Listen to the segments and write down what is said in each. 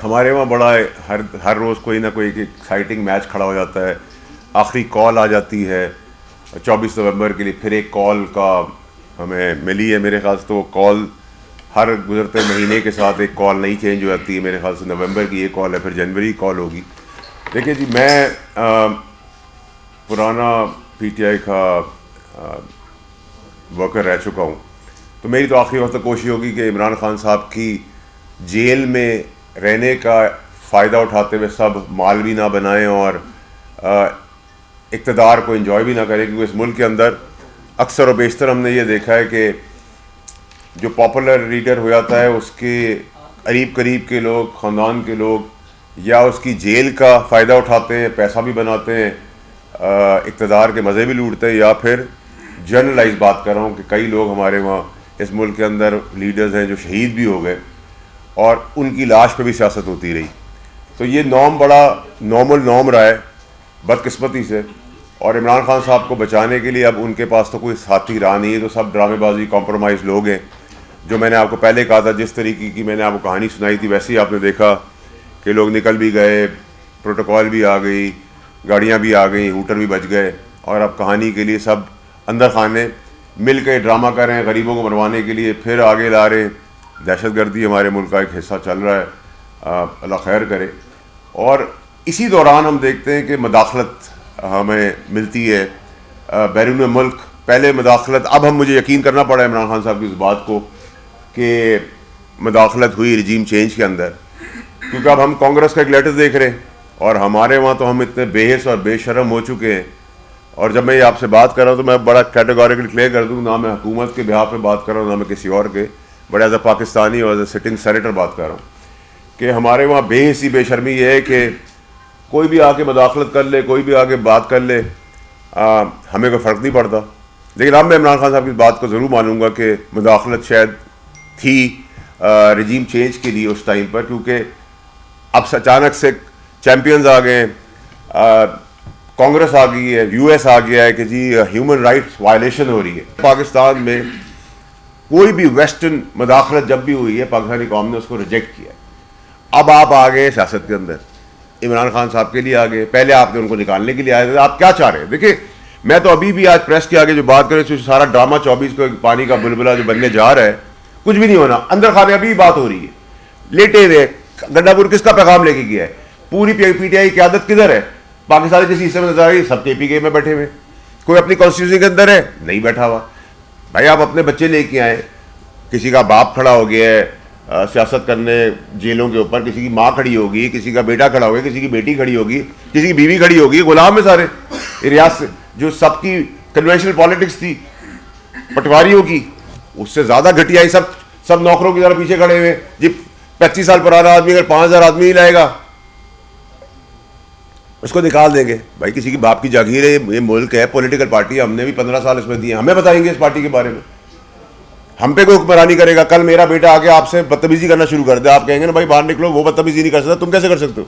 हमारे वहाँ बड़ा हर रोज़ कोई ना कोई एक एक्साइटिंग मैच खड़ा हो जाता है। आखिरी कॉल आ जाती है 24 नवंबर के लिए, फिर एक कॉल का हमें मिली है। मेरे ख्याल से तो कॉल हर गुजरते महीने के साथ एक कॉल नई चेंज हो जाती है। मेरे ख्याल से नवंबर की एक कॉल है, फिर जनवरी की कॉल होगी। देखिए जी, मैं पुराना पीटीआई का वर्कर रह चुका हूँ, तो मेरी तो आखिरी वक्त कोशिश होगी कि इमरान खान साहब की जेल में रहने का फ़ायदा उठाते हुए सब माल भी ना बनाएं और इक़्तिदार को एंजॉय भी ना करें, क्योंकि इस मुल्क के अंदर अक्सर और बेशतर हमने ये देखा है कि जो पॉपुलर लीडर हो जाता है उसके करीब करीब के लोग, ख़ानदान के लोग, या उसकी जेल का फ़ायदा उठाते हैं, पैसा भी बनाते हैं, इक़्तिदार के मज़े भी लूटते हैं, या फिर जनरलाइज बात कर रहा हूँ कि कई लोग हमारे वहाँ इस मुल्क के अंदर लीडर्स हैं जो शहीद भी हो गए और उनकी लाश पे भी सियासत होती रही। तो ये नॉर्म बड़ा नॉर्मल नॉर्म रहा है बदकिस्मती से, और इमरान खान साहब को बचाने के लिए अब उनके पास तो कोई साथी रहा नहीं है, तो सब ड्रामेबाजी कॉम्प्रोमाइज़ लोग हैं। जो मैंने आपको पहले कहा था, जिस तरीके की मैंने आपको कहानी सुनाई थी, वैसे ही आपने देखा कि लोग निकल भी गए, प्रोटोकॉल भी आ गई, गाड़ियाँ भी आ गई, हूटर भी बच गए, और अब कहानी के लिए सब अंदर खाने मिल के ड्रामा कर रहे हैं गरीबों को मरवाने के लिए, फिर आगे ला रहे हैं। दहशतगर्दी हमारे मुल्क का एक हिस्सा चल रहा है, अल्लाह खैर करे। और इसी दौरान हम देखते हैं कि मदाखलत हमें मिलती है बैरून मुल्क। पहले मदाखलत, अब हम मुझे यकीन करना पड़ा इमरान खान साहब की इस बात को कि मदाखलत हुई रजीम चेंज के अंदर, क्योंकि अब हम कांग्रेस का एक लेटर देख रहे हैं, और हमारे वहाँ तो हम इतने बेहिस और बेशरम हो चुके हैं। और जब मैं ये आपसे बात कर रहा हूँ तो मैं बड़ा कैटेगोरिकली क्लियर कर दूँ, ना मैं हुकूमत के बिहाफ पे बात कर रहा हूँ, ना मैं किसी और के, बट एज अ पाकिस्तानी और एज अ सिटिंग सेनेटर बात कर रहा हूँ कि हमारे वहाँ बेहिसी बेशर्मी ये है कि कोई भी आके मदाखलत कर ले, कोई भी आके बात कर ले, हमें कोई फ़र्क नहीं पड़ता। लेकिन अब मैं इमरान खान साहब की बात को ज़रूर मानूंगा कि मदाखलत शायद थी रजीम चेंज के लिए उस टाइम पर, क्योंकि अब अचानक से चैम्पियंस आ गए, कांग्रेस आ गई है, यूएस आ गया है कि जी ह्यूमन राइट्स वायलेशन हो रही है। पाकिस्तान में कोई भी वेस्टर्न मदाखलत जब भी हुई है, पाकिस्तानी कौम ने उसको रिजेक्ट किया है। अब आप आ गए सियासत के अंदर, इमरान खान साहब के लिए आ गए, पहले आपने उनको निकालने के लिए आए थे। आप क्या चाह रहे हैं? देखिए, मैं तो अभी भी आज प्रेस के आगे जो बात करें, तो सारा ड्रामा 24 को पानी का बुलबुला जो बनने जा रहा है, कुछ भी नहीं होना। अंदर खाने अभी बात हो रही है, लेटे हुए गंडापुर किसका पैगाम लेके गया है? पूरी पीटीआई की क्यादत किधर है? पाकिस्तान जिस हिस्से में नजर आ रही है, सब केपीके में बैठे हुए। कोई अपनी कॉन्स्टिट्यूंसी के अंदर है? नहीं बैठा हुआ। भाई आप अपने बच्चे लेके आए, किसी का बाप खड़ा हो गया है सियासत करने जेलों के ऊपर, किसी की माँ खड़ी होगी, किसी का बेटा खड़ा होगा, किसी की बेटी खड़ी होगी, किसी की बीवी खड़ी होगी, गुलाम है सारे रियासत। जो सबकी कन्वेंशनल पॉलिटिक्स थी पटवारियों की, उससे ज़्यादा घटिया ही सब नौकरों की तरह पीछे खड़े हुए जी। 25 साल पुराना आदमी अगर 5000 आदमी ही लाएगा, उसको निकाल देंगे। भाई किसी की बाप की जागीर है, ये मुल्क है, पॉलिटिकल पार्टी, हमने भी 15 साल इसमें दिए, हमें बताएंगे इस पार्टी के बारे में, हम पे कोई हुक्मरानी करेगा। कल मेरा बेटा आके आपसे बदतमीजी करना शुरू कर दे, आप कहेंगे ना भाई बाहर निकलो, वो बदतमीजी नहीं कर सकता, तुम कैसे कर सकते हो?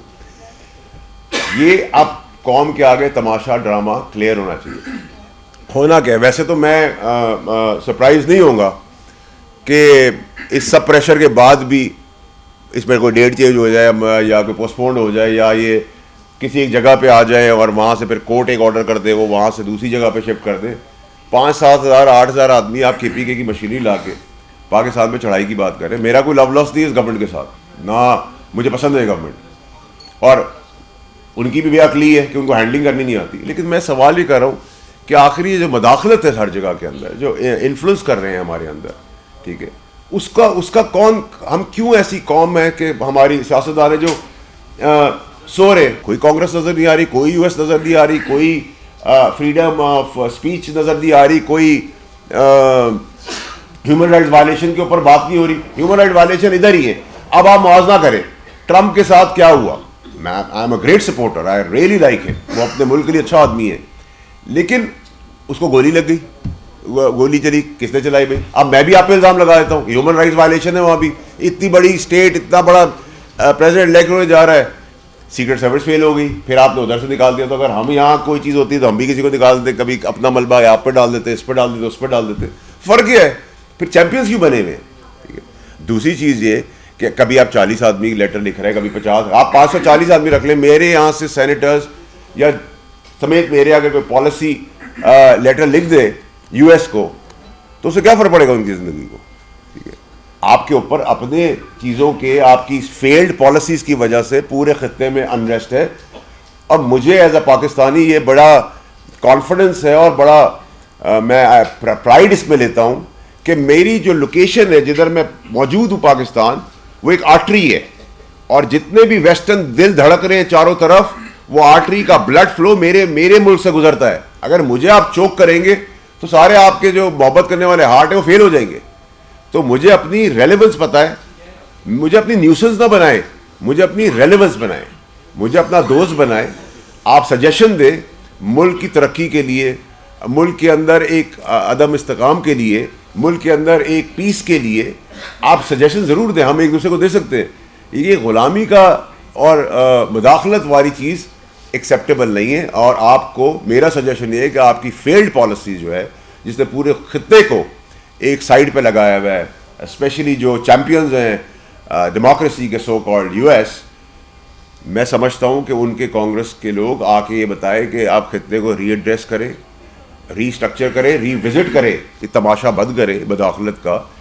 ये अब कौम के आगे तमाशा ड्रामा क्लियर होना चाहिए। होना क्या है? वैसे तो मैं सरप्राइज नहीं होऊंगा कि इस सब प्रेशर के बाद भी इसमें कोई डेट चेंज हो जाए, या कोई पोस्टपोन्ड हो जाए, या ये किसी एक जगह पे आ जाए और वहाँ से फिर कोर्ट एक ऑर्डर कर दे, वो वहाँ से दूसरी जगह पे शिफ्ट कर दे। 5-7 हज़ार 8 हज़ार आदमी आप केपीके की मशीनरी ला के पाकिस्तान में चढ़ाई की बात करें। मेरा कोई लव लॉस नहीं है इस गवर्नमेंट के साथ, ना मुझे पसंद है गवर्नमेंट, और उनकी भी बेअक्ली है कि उनको हैंडलिंग करनी नहीं आती। लेकिन मैं सवाल ये कर रहा हूँ कि आखिरी जो मदाखलत है हर जगह के अंदर, जो इन्फ्लुएंस कर रहे हैं हमारे अंदर, ठीक है, उसका कौन, हम क्यों ऐसी कौम है कि हमारी सियासतदान जो सो रहे? कोई कांग्रेस नजर नहीं आ रही, कोई यूएस नजर नहीं आ रही, कोई फ्रीडम ऑफ स्पीच नजर नहीं आ रही, कोई ह्यूमन राइट्स वायलेशन के ऊपर बात नहीं हो रही। ह्यूमन राइट वायलेशन इधर ही है। अब आप मुआवजा करें ट्रंप के साथ क्या हुआ। मैं I am a great supporter, I really like him, वो अपने मुल्क के लिए अच्छा आदमी है, लेकिन उसको गोली लग गई, गोली चली, किसने चलाई भाई? अब मैं भी आप पे इल्जाम लगा देता हूँ, ह्यूमन राइट्स वायलेशन है वहाँ भी। इतनी बड़ी स्टेट, इतना बड़ा प्रेसिडेंट इलेक्ट होने जा रहा है, सीक्रेट सर्विस फेल हो गई, फिर आपने उधर से निकाल दिया। तो अगर हम यहाँ कोई चीज़ होती है तो हम भी किसी को निकाल देते, कभी अपना मलबा आप पर डाल देते, इस पर डाल देते, उस पर डाल देते, फ़र्क ये है। फिर चैंपियंस क्यों बने हुए? ठीक है। दूसरी चीज़ ये कि कभी आप 40 आदमी लेटर लिख रहे हैं, कभी 50, आप 540 आदमी रख लें, मेरे यहाँ से सेनेटर्स या समेत मेरे अगर कोई पॉलिसी लेटर लिख दे यूएस को, तो उससे क्या फर्क पड़ेगा उनकी ज़िंदगी को? ठीक है, आपके ऊपर अपने चीज़ों के, आपकी फेल्ड पॉलिसीज की वजह से पूरे खत्ते में अनरेस्ट है। और मुझे एज अ पाकिस्तानी ये बड़ा कॉन्फिडेंस है और बड़ा मैं प्राइड इसमें लेता हूँ कि मेरी जो लोकेशन है जिधर मैं मौजूद हूँ पाकिस्तान, वो एक आर्टरी है, और जितने भी वेस्टर्न दिल धड़क रहे हैं चारों तरफ, वो आर्टरी का ब्लड फ्लो मेरे मुल्क से गुजरता है। अगर मुझे आप चोक करेंगे तो सारे आपके जो मोहब्बत करने वाले हार्ट है वो फेल हो जाएंगे। तो मुझे अपनी रेलेवेंस पता है, मुझे अपनी न्यूसेंस ना बनाए, मुझे अपनी रेलेवेंस बनाए, मुझे अपना दोस्त बनाए। आप सजेशन दें मुल्क की तरक्की के लिए, मुल्क के अंदर एक अदम इस्तेकाम के लिए, मुल्क के अंदर एक पीस के लिए आप सजेशन ज़रूर दें, हम एक दूसरे को दे सकते हैं। ये गुलामी का और मुदाखलत वाली चीज़ एक्सेप्टेबल नहीं है। और आपको मेरा सजेशन ये है कि आपकी फेल्ड पॉलिसी जो है, जिसने पूरे खत्ते को एक साइड पे लगाया हुआ है, स्पेशली जो चैम्पियंस हैं डेमोक्रेसी के सो कॉल्ड यूएस, मैं समझता हूँ कि उनके कांग्रेस के लोग आके ये बताएं कि आप खत्ते को रीएड्रेस करें, रीस्ट्रक्चर करें, रीविजिट करें, ये तमाशा बंद करें मुदाखलत का।